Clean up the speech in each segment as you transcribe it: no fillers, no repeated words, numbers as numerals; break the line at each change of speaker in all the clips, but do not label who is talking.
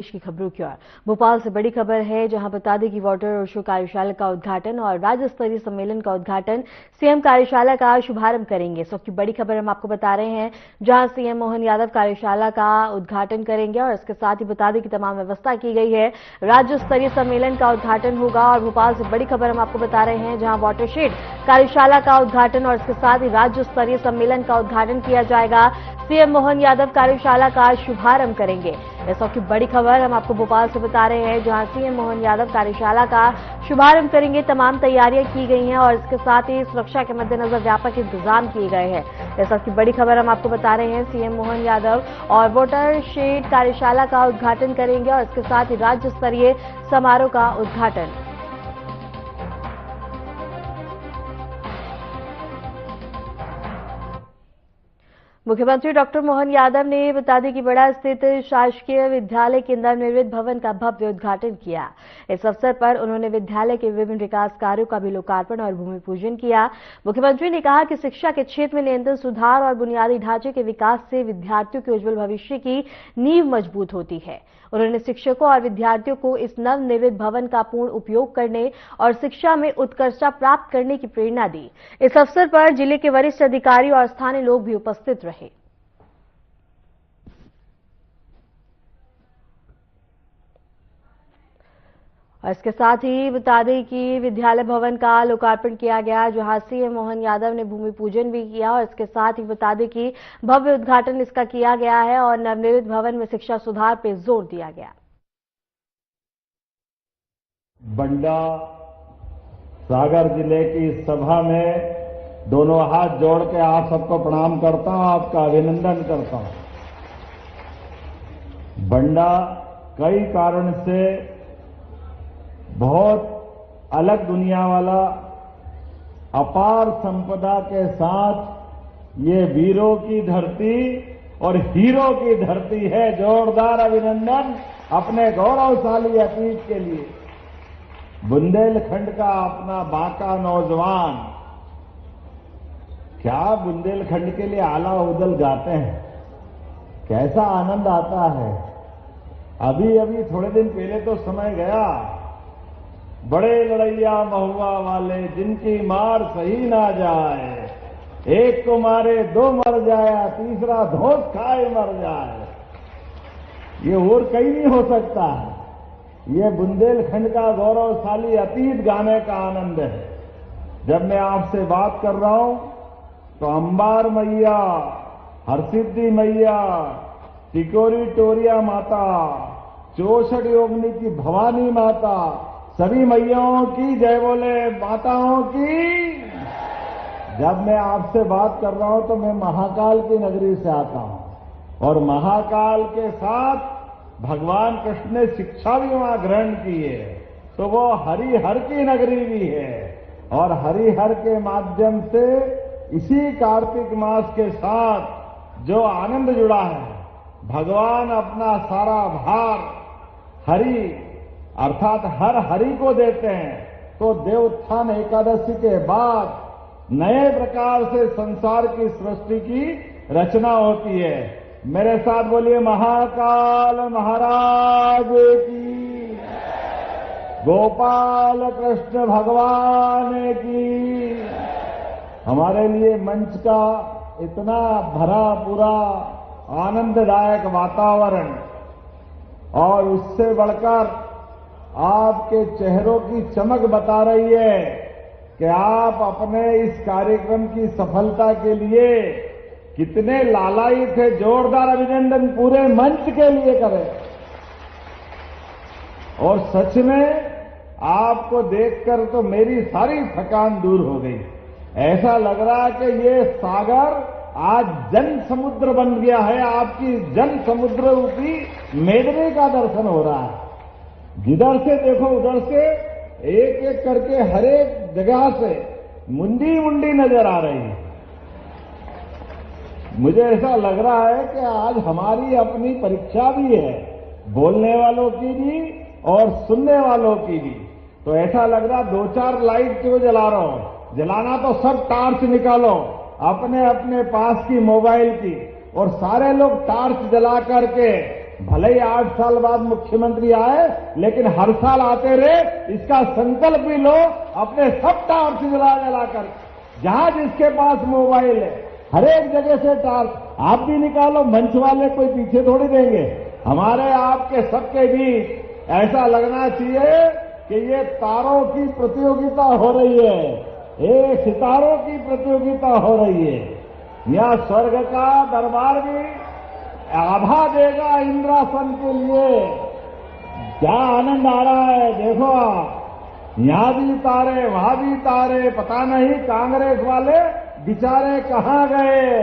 देश की खबरों की ओर भोपाल से बड़ी खबर है, जहां बता दें कि वाटर और शो कार्यशाला का उद्घाटन और राज्य स्तरीय सम्मेलन का उद्घाटन सीएम कार्यशाला का शुभारंभ करेंगे। इस वक्त की बड़ी खबर हम आपको बता रहे हैं, जहां सीएम मोहन यादव कार्यशाला का उद्घाटन करेंगे और इसके साथ ही बता दें कि तमाम व्यवस्था की गई है। राज्य स्तरीय सम्मेलन का उद्घाटन होगा और भोपाल से बड़ी खबर हम आपको बता रहे हैं, जहां वाटरशेड कार्यशाला का उद्घाटन और इसके साथ ही राज्य स्तरीय सम्मेलन का उद्घाटन किया जाएगा। सीएम मोहन यादव कार्यशाला का शुभारंभ करेंगे। इस वक्त की बड़ी खबर हम आपको भोपाल से बता रहे हैं, जहां सीएम मोहन यादव कार्यशाला का शुभारंभ करेंगे। तमाम तैयारियां की गई हैं और इसके साथ ही सुरक्षा के मद्देनजर व्यापक इंतजाम किए गए हैं। इस वक्त की बड़ी खबर हम आपको बता रहे हैं, सीएम मोहन यादव और वाटर शेड कार्यशाला का उद्घाटन करेंगे और इसके साथ ही राज्य स्तरीय समारोह का उद्घाटन। मुख्यमंत्री डॉक्टर मोहन यादव ने बता दें कि बड़ा स्थित शासकीय विद्यालय के नवनिर्मित भवन का भव्य उद्घाटन किया। इस अवसर पर उन्होंने विद्यालय के विभिन्न विकास कार्यों का भी लोकार्पण और भूमि पूजन किया। मुख्यमंत्री ने कहा कि शिक्षा के क्षेत्र में निरंतर सुधार और बुनियादी ढांचे के विकास से विद्यार्थियों के उज्जवल भविष्य की नींव मजबूत होती है। उन्होंने शिक्षकों और विद्यार्थियों को इस नवनिर्मित भवन का पूर्ण उपयोग करने और शिक्षा में उत्कर्षता प्राप्त करने की प्रेरणा दी। इस अवसर पर जिले के वरिष्ठ अधिकारी और स्थानीय लोग भी उपस्थित रहे। और इसके साथ ही बता दें कि विद्यालय भवन का लोकार्पण किया गया, जहां सीएम मोहन यादव ने भूमि पूजन भी किया और इसके साथ ही बता दें कि भव्य उद्घाटन इसका किया गया है और नवनिर्मित भवन में शिक्षा सुधार पर जोर दिया गया।
बंडा सागर जिले की इस सभा में दोनों हाथ जोड़ के आप सबको प्रणाम करता हूं, आपका अभिनंदन करता हूं। बंडा कई कारण से बहुत अलग दुनिया वाला अपार संपदा के साथ ये वीरों की धरती और हीरो की धरती है। जोरदार अभिनंदन अपने गौरवशाली अतीत के लिए। बुंदेलखंड का अपना बांका नौजवान, क्या बुंदेलखंड के लिए आला उदल गाते हैं, कैसा आनंद आता है। अभी अभी थोड़े दिन पहले तो समय गया, बड़े लड़ैया महुआ वाले जिनकी मार सही ना जाए, एक को मारे दो मर जाया, तीसरा धोस खाए मर जाए। ये और कहीं नहीं हो सकता है। ये बुंदेलखंड का गौरवशाली अतीत गाने का आनंद है। जब मैं आपसे बात कर रहा हूं तो अंबार मैया, हरसिद्धि मैया, टिकोरी टोरिया माता, चौसठ योगिनी की भवानी माता, सभी मैयाओं की जय बोले, माताओं की। जब मैं आपसे बात कर रहा हूं तो मैं महाकाल की नगरी से आता हूं और महाकाल के साथ भगवान कृष्ण ने शिक्षा भी वहां ग्रहण की है, तो वो हरिहर की नगरी भी है। और हरिहर के माध्यम से इसी कार्तिक मास के साथ जो आनंद जुड़ा है, भगवान अपना सारा भार हरि अर्थात हर हरि को देते हैं। तो देवोत्थान एकादशी के बाद नए प्रकार से संसार की सृष्टि की रचना होती है। मेरे साथ बोलिए, महाकाल महाराज की, गोपाल कृष्ण भगवान की। हमारे लिए मंच का इतना भरा पूरा आनंददायक वातावरण और उससे बढ़कर आपके चेहरों की चमक बता रही है कि आप अपने इस कार्यक्रम की सफलता के लिए कितने लालायित थे। जोरदार अभिनंदन पूरे मंच के लिए करें। और सच में आपको देखकर तो मेरी सारी थकान दूर हो गई। ऐसा लग रहा है कि ये सागर आज जन समुद्र बन गया है। आपकी जन समुद्र रूपी मेदनी का दर्शन हो रहा है। जिधर से देखो उधर से एक एक करके हर एक जगह से मुंडी मुंडी नजर आ रही है। मुझे ऐसा लग रहा है कि आज हमारी अपनी परीक्षा भी है, बोलने वालों की भी और सुनने वालों की भी। तो ऐसा लग रहा, दो चार लाइट क्यों जला रहा हो, जलाना तो सब टार्च निकालो अपने अपने पास की मोबाइल की, और सारे लोग टार्च जला करके भले ही 8 साल बाद मुख्यमंत्री आए, लेकिन हर साल आते रहे, इसका संकल्प भी लो। अपने सब टावर्स जलाकर, जहां जिसके पास मोबाइल है, हर एक जगह से टावर आप भी निकालो। मंच वाले कोई पीछे थोड़ी देंगे। हमारे आपके सबके बीच ऐसा लगना चाहिए कि ये तारों की प्रतियोगिता हो रही है, ये सितारों की प्रतियोगिता हो रही है। यह स्वर्ग का दरबार भी आभा देगा इंद्रासन के लिए। क्या आनंद आ रहा है, देखो यहां भी तारे, वहां भी तारे। पता नहीं कांग्रेस वाले बेचारे कहां गए।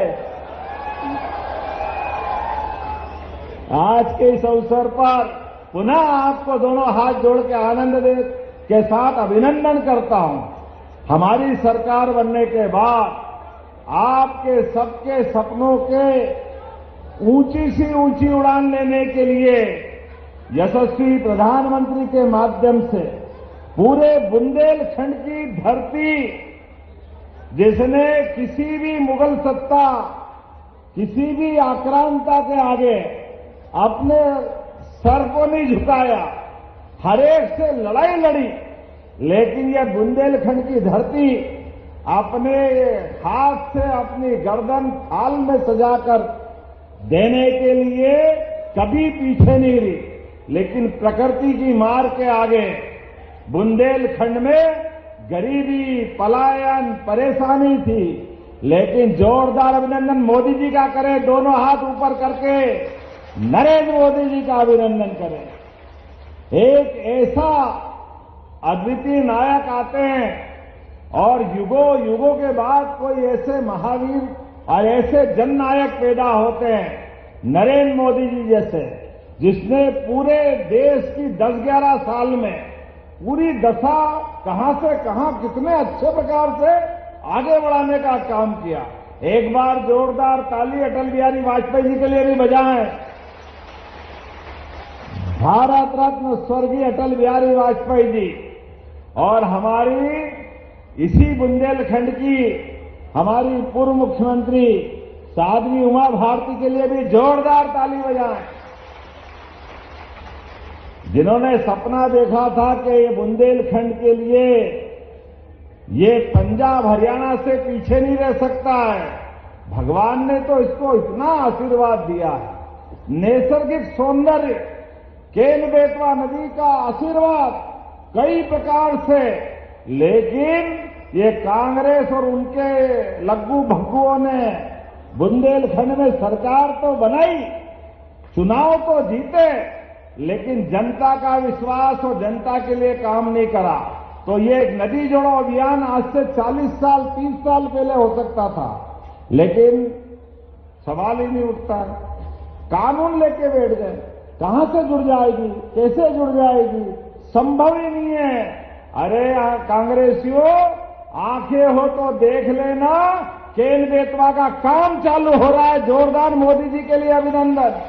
आज के इस अवसर पर पुनः आपको दोनों हाथ जोड़ के आनंद के साथ अभिनंदन करता हूं। हमारी सरकार बनने के बाद आपके सबके सपनों के ऊंची सी ऊंची उड़ान लेने के लिए यशस्वी प्रधानमंत्री के माध्यम से पूरे बुंदेलखंड की धरती, जिसने किसी भी मुगल सत्ता, किसी भी आक्रांता के आगे अपने सर को नहीं झुकाया, हर एक से लड़ाई लड़ी, लेकिन यह बुंदेलखंड की धरती अपने हाथ से अपनी गर्दन थाल में सजाकर देने के लिए कभी पीछे नहीं रही। लेकिन प्रकृति की मार के आगे बुंदेलखंड में गरीबी, पलायन, परेशानी थी, लेकिन जोरदार अभिनंदन मोदी जी का करें, दोनों हाथ ऊपर करके नरेंद्र मोदी जी का अभिनंदन करें। एक ऐसा अद्वितीय नायक आते हैं और युगों युगों के बाद कोई ऐसे महावीर और ऐसे जननायक पैदा होते हैं नरेंद्र मोदी जी जैसे, जिसने पूरे देश की 10-11 साल में पूरी दशा कहां से कहां कितने अच्छे प्रकार से आगे बढ़ाने का काम किया। एक बार जोरदार ताली अटल बिहारी वाजपेयी जी के लिए भी बजाएं। भारत रत्न स्वर्गीय अटल बिहारी वाजपेयी जी और हमारी इसी बुंदेलखंड की हमारी पूर्व मुख्यमंत्री साध्वी उमा भारती के लिए भी जोरदार ताली बजाएं, जिन्होंने सपना देखा था कि ये बुंदेलखंड के लिए ये पंजाब हरियाणा से पीछे नहीं रह सकता है। भगवान ने तो इसको इतना आशीर्वाद दिया है। नैसर्गिक सौंदर्य, केन बेतवा नदी का आशीर्वाद कई प्रकार से, लेकिन ये कांग्रेस और उनके लग्गू भग्गुओं ने बुंदेलखंड में सरकार तो बनाई, चुनाव तो जीते, लेकिन जनता का विश्वास और जनता के लिए काम नहीं करा। तो ये एक नदी जोड़ो अभियान आज से 40 साल 30 साल पहले हो सकता था, लेकिन सवाल ही नहीं उठता है। कानून लेके बैठ गए, कहां से जुड़ जाएगी, कैसे जुड़ जाएगी, संभव ही नहीं है। अरे कांग्रेसियों, आंखें हो तो देख लेना, केन बेतवा का काम चालू हो रहा है। जोरदार मोदी जी के लिए अभिनंदन।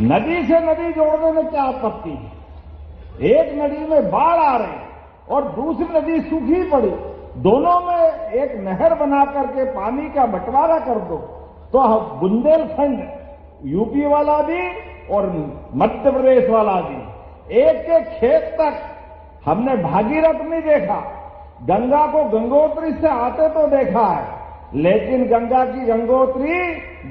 नदी से नदी जोड़ने में क्या आपत्ति है? एक नदी में बाढ़ आ रही और दूसरी नदी सूखी पड़ी, दोनों में एक नहर बना करके पानी का बंटवारा कर दो, तो बुंदेलखंड यूपी वाला भी और मध्य प्रदेश वाला भी, एक के खेत तक हमने भागीरथ नहीं देखा। गंगा को गंगोत्री से आते तो देखा है, लेकिन गंगा की गंगोत्री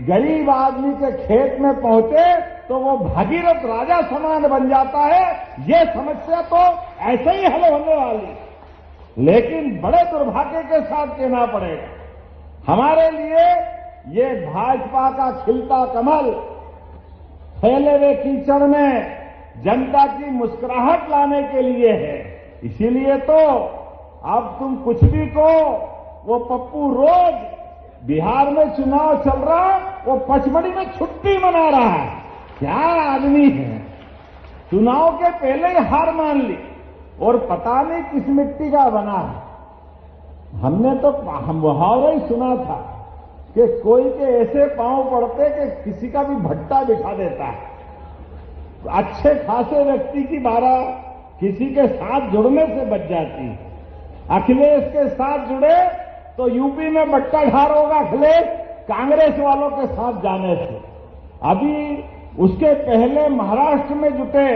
गरीब आदमी के खेत में पहुंचे तो वो भागीरथ राजा समान बन जाता है। ये समस्या तो ऐसे ही हल होने वाली, लेकिन बड़े दुर्भाग्य के साथ कहना पड़ेगा, हमारे लिए ये भाजपा का खिलता कमल फैले हुए कीचड़ में जनता की मुस्कुराहट लाने के लिए है। इसीलिए तो अब तुम कुछ भी कहो, वो पप्पू रोज बिहार में चुनाव चल रहा, वो पचमढ़ी में छुट्टी मना रहा है। क्या आदमी है, चुनाव के पहले ही हार मान ली और पता नहीं किस मिट्टी का बना है। हमने तो मुहावरा ही सुना था कि कोई के ऐसे पांव पड़ते कि किसी का भी भट्टा बिठा देता है। अच्छे खासे व्यक्ति की बारह किसी के साथ जुड़ने से बच जाती है। अखिलेश के साथ जुड़े तो यूपी में बट्टा ढार होगा अखिलेश, कांग्रेस वालों के साथ जाने से। अभी उसके पहले महाराष्ट्र में जुटे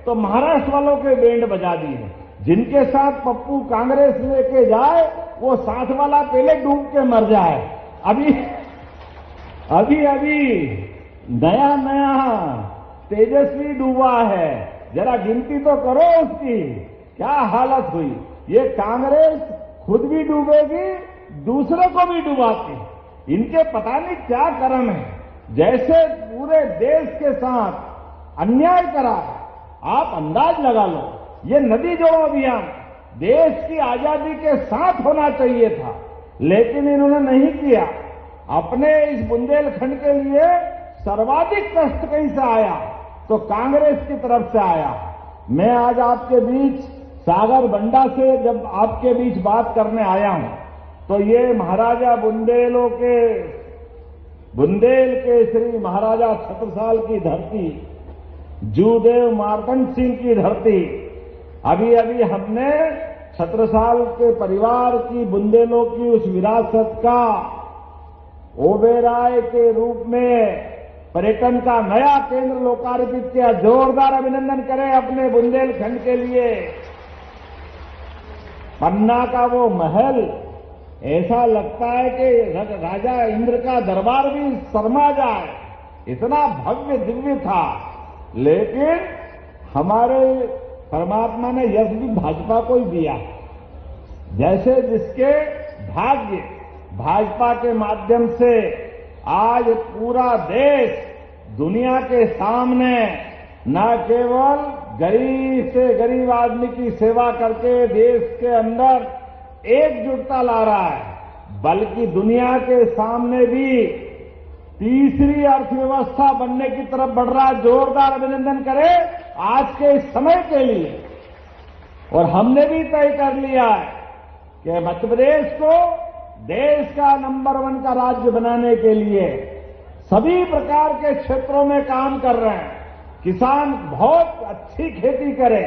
तो महाराष्ट्र वालों के बैंड बजा दिए। जिनके साथ पप्पू कांग्रेस लेके जाए वो साथ वाला पहले डूब के मर जाए। अभी नया नया तेजस्वी डूबा है, जरा गिनती तो करो उसकी क्या हालत हुई। ये कांग्रेस खुद भी डूबेगी, दूसरे को भी डुबाती। इनके पता नहीं क्या कर्म है, जैसे पूरे देश के साथ अन्याय करा है। आप अंदाज लगा लो, ये नदी जोड़ो अभियान देश की आजादी के साथ होना चाहिए था, लेकिन इन्होंने नहीं किया। अपने इस बुंदेलखंड के लिए सर्वाधिक कष्ट कहीं से आया तो कांग्रेस की तरफ से आया। मैं आज आपके बीच सागर बंडा से जब आपके बीच बात करने आया हूं तो ये महाराजा बुंदेल के श्री महाराजा छत्रसाल की धरती, जूदेव मार्तंड सिंह की धरती, अभी हमने छत्रसाल के परिवार की बुंदेलों की उस विरासत का ओबेराय के रूप में पर्यटन का नया केंद्र लोकार्पित किया। जोरदार अभिनंदन करें अपने बुंदेलखंड के लिए। पन्ना का वो महल ऐसा लगता है कि राजा इंद्र का दरबार भी शर्मा जाए, इतना भव्य दिव्य था। लेकिन हमारे परमात्मा ने यश भी भाजपा को ही दिया। जैसे जिसके भाग्य भाजपा के माध्यम से आज पूरा देश दुनिया के सामने न केवल गरीब से गरीब आदमी की सेवा करके देश के अंदर एकजुटता ला रहा है, बल्कि दुनिया के सामने भी तीसरी अर्थव्यवस्था बनने की तरफ बढ़ रहा है। जोरदार अभिनंदन करें आज के इस समय के लिए। और हमने भी तय कर लिया है कि मध्य प्रदेश को देश का नंबर 1 का राज्य बनाने के लिए सभी प्रकार के क्षेत्रों में काम कर रहे हैं। किसान बहुत अच्छी खेती करे,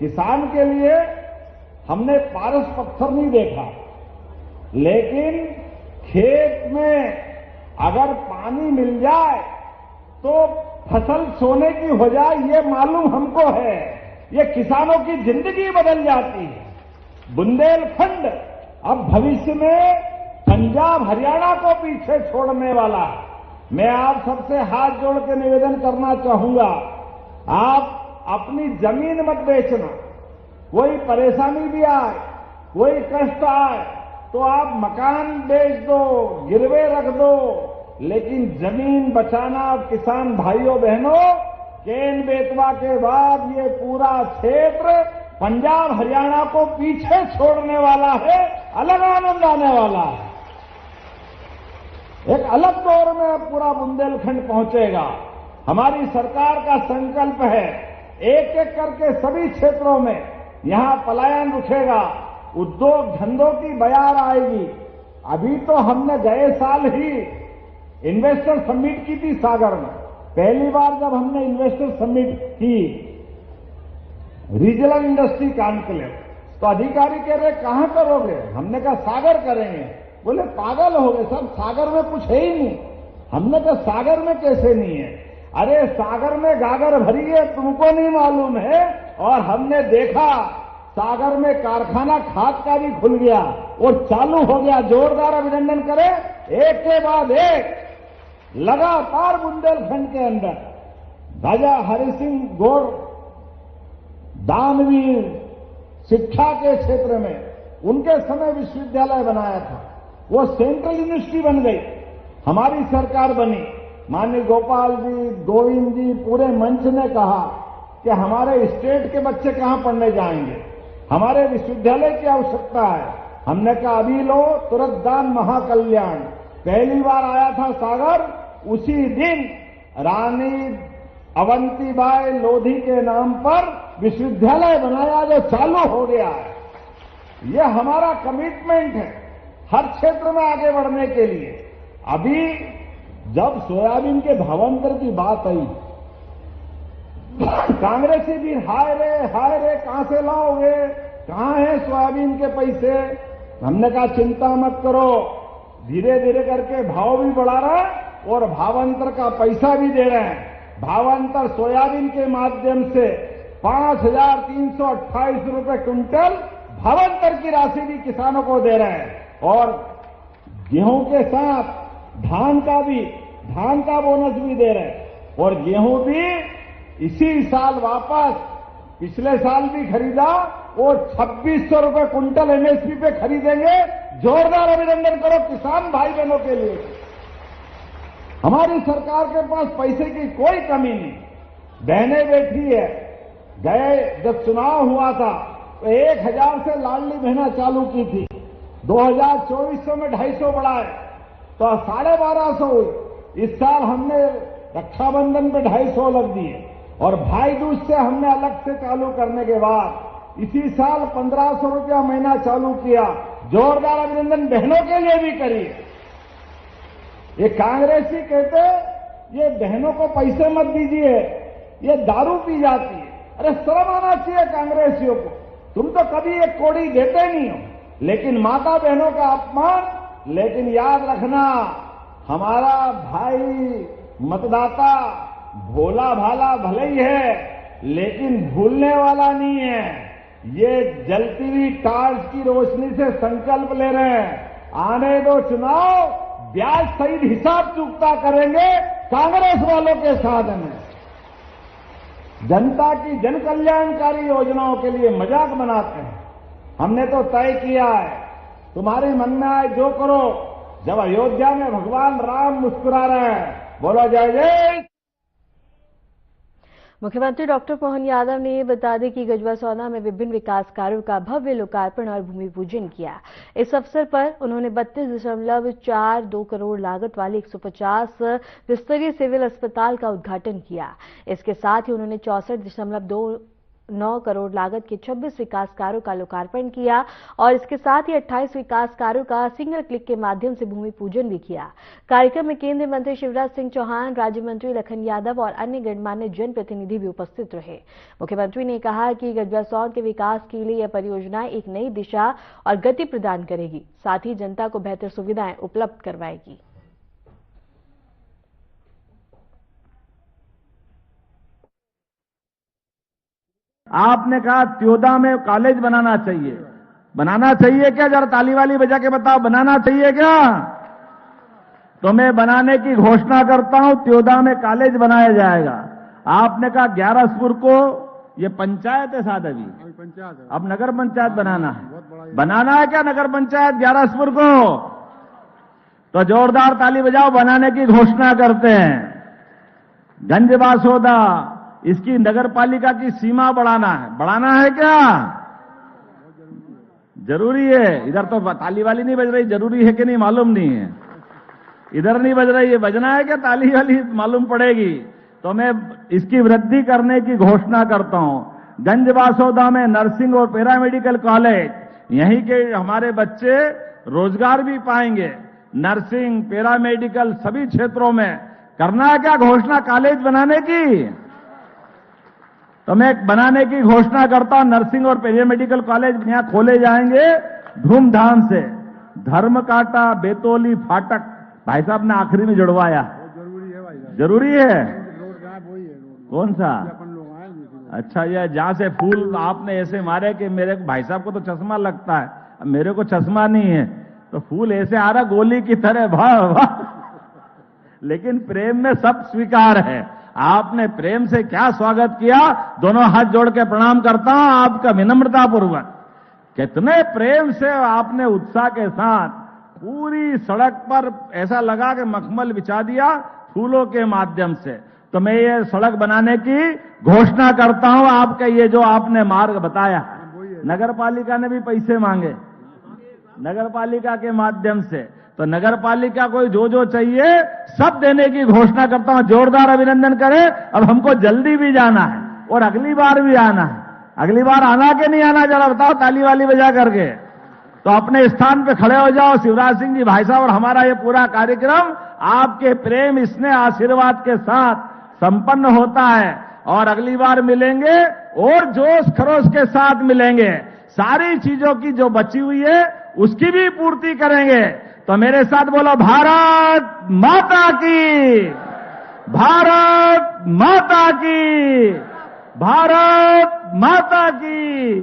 किसान के लिए हमने पारस पत्थर नहीं देखा, लेकिन खेत में अगर पानी मिल जाए तो फसल सोने की हो जाए, ये मालूम हमको है। ये किसानों की जिंदगी बदल जाती है। बुंदेलखंड अब भविष्य में पंजाब हरियाणा को पीछे छोड़ने वाला। मैं आप सबसे हाथ जोड़ के निवेदन करना चाहूंगा, आप अपनी जमीन मत बेचना। कोई परेशानी भी आए, कोई कष्ट आए तो आप मकान बेच दो, गिरवे रख दो, लेकिन जमीन बचाना। किसान भाइयों बहनों, केन बेतवा के बाद ये पूरा क्षेत्र पंजाब हरियाणा को पीछे छोड़ने वाला है, अलग आनंद आने वाला है। एक अलग दौर में पूरा बुंदेलखंड पहुंचेगा। हमारी सरकार का संकल्प है एक एक करके सभी क्षेत्रों में यहां पलायन रुकेगा, उद्योग धंधों की बयार आएगी। अभी तो हमने गए साल ही इन्वेस्टर समिट की थी सागर में। पहली बार जब हमने इन्वेस्टर समिट की, रीजनल इंडस्ट्री कॉन्क्लेव, तो अधिकारी कह रहे कहां करोगे? हमने कहा सागर करेंगे। बोले पागल हो गए सब, सागर में कुछ है ही नहीं। हमने कहा सागर में कैसे नहीं है? अरे सागर में गागर भरी है, तुमको नहीं मालूम है। और हमने देखा सागर में कारखाना खाद का भी खुल गया और चालू हो गया। जोरदार अभिनंदन करें, एक के बाद एक लगातार बुंदेलखंड के अंदर राजा हरि सिंह गौर दानवीर शिक्षा के क्षेत्र में उनके समय विश्वविद्यालय बनाया था, वो सेंट्रल यूनिवर्सिटी बन गई। हमारी सरकार बनी, माननीय गोपाल जी, गोविंद जी, पूरे मंच ने कहा कि हमारे स्टेट के बच्चे कहां पढ़ने जाएंगे, हमारे विश्वविद्यालय की आवश्यकता है। हमने कहा अभी लो, तुरंत दान महाकल्याण। पहली बार आया था सागर, उसी दिन रानी अवंतीबाई लोधी के नाम पर विश्वविद्यालय बनाया जो चालू हो गया है। यह हमारा कमिटमेंट है हर क्षेत्र में आगे बढ़ने के लिए। अभी जब सोयाबीन के भावांतर की बात आई, कांग्रेसी भी हाय रे कहां से लाओगे, कहां है सोयाबीन के पैसे? हमने कहा चिंता मत करो, धीरे धीरे करके भाव भी बढ़ा रहा है और भावांतर का पैसा भी दे रहे हैं। भावांतर सोयाबीन के माध्यम से 5,328 रुपए क्विंटल भावांतर की राशि भी किसानों को दे रहे हैं और गेहूं के साथ धान का बोनस भी दे रहे हैं और गेहूं भी इसी साल वापस पिछले साल भी खरीदा और 2600 रुपए क्विंटल एमएसपी पे खरीदेंगे। जोरदार अभिनंदन करो किसान भाई बहनों के लिए। हमारी सरकार के पास पैसे की कोई कमी नहीं, बहनें बैठी है। गए जब चुनाव हुआ था तो 1000 से लाडली बहना चालू की थी, 2024 में 250 बढ़ाए तो 1250 हुई। इस साल हमने रक्षाबंधन पे 250 लग दिए और भाई दूज से हमने अलग से चालू करने के बाद इसी साल 1500 रुपया महीना चालू किया। जोरदार अभिनंदन बहनों के लिए भी करिए। ये कांग्रेसी कहते ये बहनों को पैसे मत दीजिए, ये दारू पी जाती है। अरे शर्म आना चाहिए कांग्रेसियों को, तुम तो कभी एक कौड़ी देते नहीं हो, लेकिन माता बहनों का अपमान। लेकिन याद रखना, हमारा भाई मतदाता भोला भाला भले ही है लेकिन भूलने वाला नहीं है। ये जलती हुई टार्च की रोशनी से संकल्प ले रहे हैं, आने दो चुनाव, ब्याज सहित हिसाब चुकता करेंगे कांग्रेस वालों के साथ में। जनता की जन कल्याणकारी योजनाओं के लिए मजाक बनाते हैं। हमने तो तय किया है, तुम्हारी मन में आए जो करो। जब अयोध्या में भगवान राम मुस्कुरा रहे हैं, बोलो जय जय।
मुख्यमंत्री डॉक्टर मोहन यादव ने बता दें कि गजबासौदा में विभिन्न विकास कार्यों का भव्य लोकार्पण और भूमि पूजन किया। इस अवसर पर उन्होंने 32.42 करोड़ लागत वाले 150 बिस्तरीय सिविल अस्पताल का उद्घाटन किया। इसके साथ ही उन्होंने 64.29 करोड़ लागत के 26 विकास कार्यों का लोकार्पण किया और इसके साथ ही 28 विकास कार्यों का सिंगल क्लिक के माध्यम से भूमि पूजन भी किया। कार्यक्रम में केंद्रीय मंत्री शिवराज सिंह चौहान, राज्य मंत्री लखन यादव और अन्य गणमान्य जनप्रतिनिधि भी उपस्थित रहे। मुख्यमंत्री ने कहा कि गजबासौद के विकास के लिए यह परियोजना एक नई दिशा और गति प्रदान करेगी, साथ ही जनता को बेहतर सुविधाएं उपलब्ध करवाएगी।
आपने कहा त्योदा में कॉलेज बनाना चाहिए क्या? जरा ताली वाली बजा के बताओ, बनाना चाहिए क्या? तो मैं बनाने की घोषणा करता हूं, त्योदा में कॉलेज बनाया जाएगा। आपने कहा 11 को ये पंचायत है, साथ अभी अब नगर पंचायत बनाना है क्या नगर पंचायत 11 को? तो जोरदार ताली बजाओ, बनाने की घोषणा करते हैं। गंजबासौदा इसकी नगर पालिका की सीमा बढ़ाना है क्या? जरूरी है। इधर तो ताली वाली नहीं बज रही, जरूरी है कि नहीं मालूम नहीं है। इधर नहीं बज रही है, बजना है क्या? ताली वाली मालूम पड़ेगी। तो मैं इसकी वृद्धि करने की घोषणा करता हूं। गंजबासौदा में नर्सिंग और पैरामेडिकल कॉलेज, यहीं के हमारे बच्चे रोजगार भी पाएंगे। नर्सिंग, पैरामेडिकल सभी क्षेत्रों में करना है क्या घोषणा कॉलेज बनाने की? तो मैं बनाने की घोषणा करता हूं। नर्सिंग और पैरामेडिकल कॉलेज यहां खोले जाएंगे धूमधाम से। धर्मकाटा, बेतौली, फाटक भाई साहब ने आखिरी में जुड़वाया। जरूरी है भाई साहब, जरूरी है। कौन सा? अच्छा, ये जहां से फूल आपने ऐसे मारे कि मेरे भाई साहब को तो चश्मा लगता है, अब मेरे को चश्मा नहीं है, तो फूल ऐसे आ रहा गोली की तरह, वाह वाह। लेकिन प्रेम में सब स्वीकार है। आपने प्रेम से क्या स्वागत किया, दोनों हाथ जोड़ के प्रणाम करता हूं आपका विनम्रता पूर्वक। कितने प्रेम से आपने उत्साह के साथ पूरी सड़क पर ऐसा लगा कि मखमल बिछा दिया फूलों के माध्यम से। तो मैं ये सड़क बनाने की घोषणा करता हूं। आपका ये जो आपने मार्ग बताया, नगर पालिका ने भी पैसे मांगे नगर पालिका के माध्यम से, तो नगर पालिका को जो चाहिए सब देने की घोषणा करता हूं। जोरदार अभिनंदन करें। अब हमको जल्दी भी जाना है और अगली बार भी आना है। अगली बार आना कि नहीं आना, जरा बताओ ताली वाली बजा करके। तो अपने स्थान पे खड़े हो जाओ। शिवराज सिंह जी भाई साहब और हमारा ये पूरा कार्यक्रम आपके प्रेम, स्नेह, आशीर्वाद के साथ संपन्न होता है। और अगली बार मिलेंगे और जोश खरोश के साथ मिलेंगे। सारी चीजों की जो बची हुई है उसकी भी पूर्ति करेंगे। तो तो मेरे साथ बोलो, भारत माता की, भारत माता की, भारत माता की।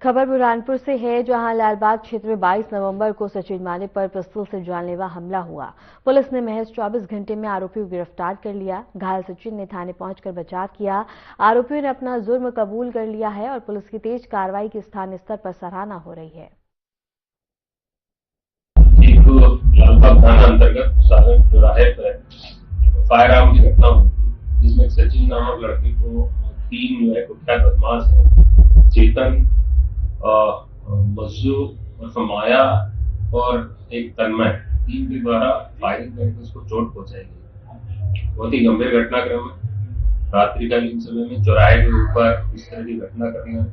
खबर बुरहानपुर से है, जहां लालबाग क्षेत्र में 22 नवंबर को सचिन माने पर पिस्तौल से जानलेवा हमला हुआ। पुलिस ने महज 24 घंटे में आरोपी को गिरफ्तार कर लिया। घायल सचिन ने थाने पहुंचकर बचाव किया। आरोपियों ने अपना जुर्म कबूल कर लिया है और पुलिस की तेज कार्रवाई की स्थानीय स्तर पर सराहना हो रही है।
लालबाग थाना अंतर्गत सागर चौराहे पर फायर आर्म की घटना हुई, जिसमें सचिन नामक लड़के को 3 कुख्यात बदमाश है, चेतन, मज्जू और माया और एक तन्मय, 3 के द्वारा फायरिंग करके उसको चोट पहुंचाई गई। बहुत ही गंभीर घटनाक्रम है। रात्रिकालीन समय में चौराहे के ऊपर इस तरह की घटना करना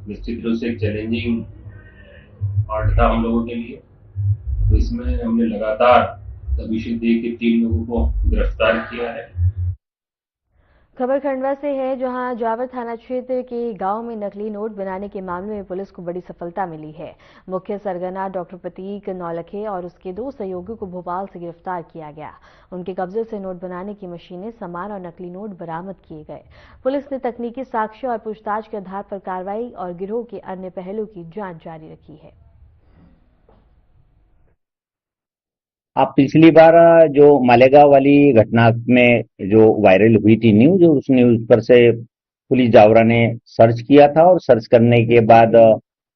निश्चित रूप से एक चैलेंजिंग पार्ट था हम लोगों के लिए। तो इसमें हमने लगातार दबिशें दे के 3 लोगों को गिरफ्तार किया है।
खबर खंडवा से है, जहां जावर थाना क्षेत्र के गांव में नकली नोट बनाने के मामले में पुलिस को बड़ी सफलता मिली है। मुख्य सरगना डॉक्टर प्रतीक नौलखे और उसके 2 सहयोगियों को भोपाल से गिरफ्तार किया गया। उनके कब्जे से नोट बनाने की मशीनें, सामान और नकली नोट बरामद किए गए। पुलिस ने तकनीकी साक्ष्य और पूछताछ के आधार पर कार्रवाई और गिरोह के अन्य पहलू की जांच जारी रखी है।
आप पिछली बार जो मालेगांव वाली घटना में जो वायरल हुई थी न्यूज, उस न्यूज पर से पुलिस जावरा ने सर्च किया था और सर्च करने के बाद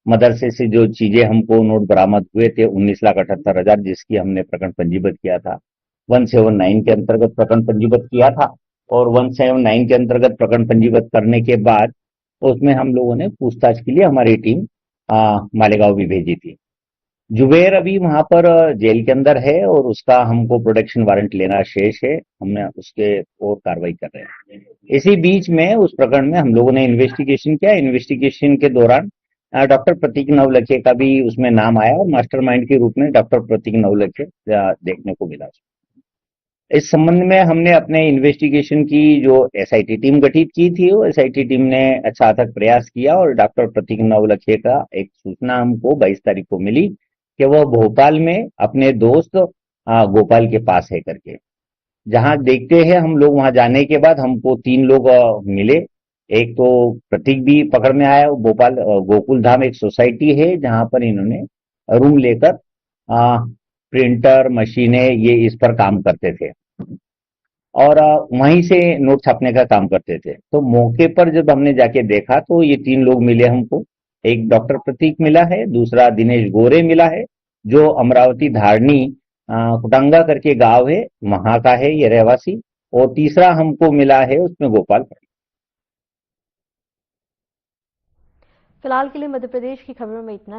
मदरसे से जो चीजें हमको नोट बरामद हुए थे 19,78,000, जिसकी हमने प्रकरण पंजीबद्ध किया था। 179 के अंतर्गत प्रकरण पंजीबद्ध किया था और 179 के अंतर्गत प्रकरण पंजीबद्ध करने के बाद उसमें हम लोगों ने पूछताछ के लिए हमारी टीम मालेगांव भी भेजी थी। जुबेर अभी वहां पर जेल के अंदर है और उसका हमको प्रोटेक्शन वारंट लेना शेष है। हमने उसके और कार्रवाई कर रहे हैं। इसी बीच में उस प्रकरण में हम लोगों ने इन्वेस्टिगेशन किया। इन्वेस्टिगेशन के दौरान डॉक्टर प्रतीक नवलखे का भी उसमें नाम आया और मास्टरमाइंड के रूप में डॉक्टर प्रतीक नवलखे देखने को मिला। इस संबंध में हमने अपने इन्वेस्टिगेशन की जो एसआईटी टीम गठित की थी, वो एसआईटी टीम ने अच्छा अथक प्रयास किया और डॉक्टर प्रतीक नवलखे का एक सूचना हमको 22 तारीख को मिली कि वह भोपाल में अपने दोस्त गोपाल के पास है करके। जहां देखते हैं हम लोग, वहां जाने के बाद हमको 3 लोग मिले। एक तो प्रतीक भी पकड़ में आया। भोपाल गोकुल धाम एक सोसाइटी है जहां पर इन्होंने रूम लेकर प्रिंटर मशीनें ये इस पर काम करते थे और वहीं से नोट छापने का काम करते थे। तो मौके पर जब हमने जाके देखा तो ये 3 लोग मिले हमको। एक डॉक्टर प्रतीक मिला है, दूसरा दिनेश गोरे मिला है जो अमरावती धारणी कुटांगा करके गांव है, वहां का है ये रहवासी, और तीसरा हमको मिला है उसमें गोपाल।
फिलहाल के लिए मध्य प्रदेश की खबरों में इतना।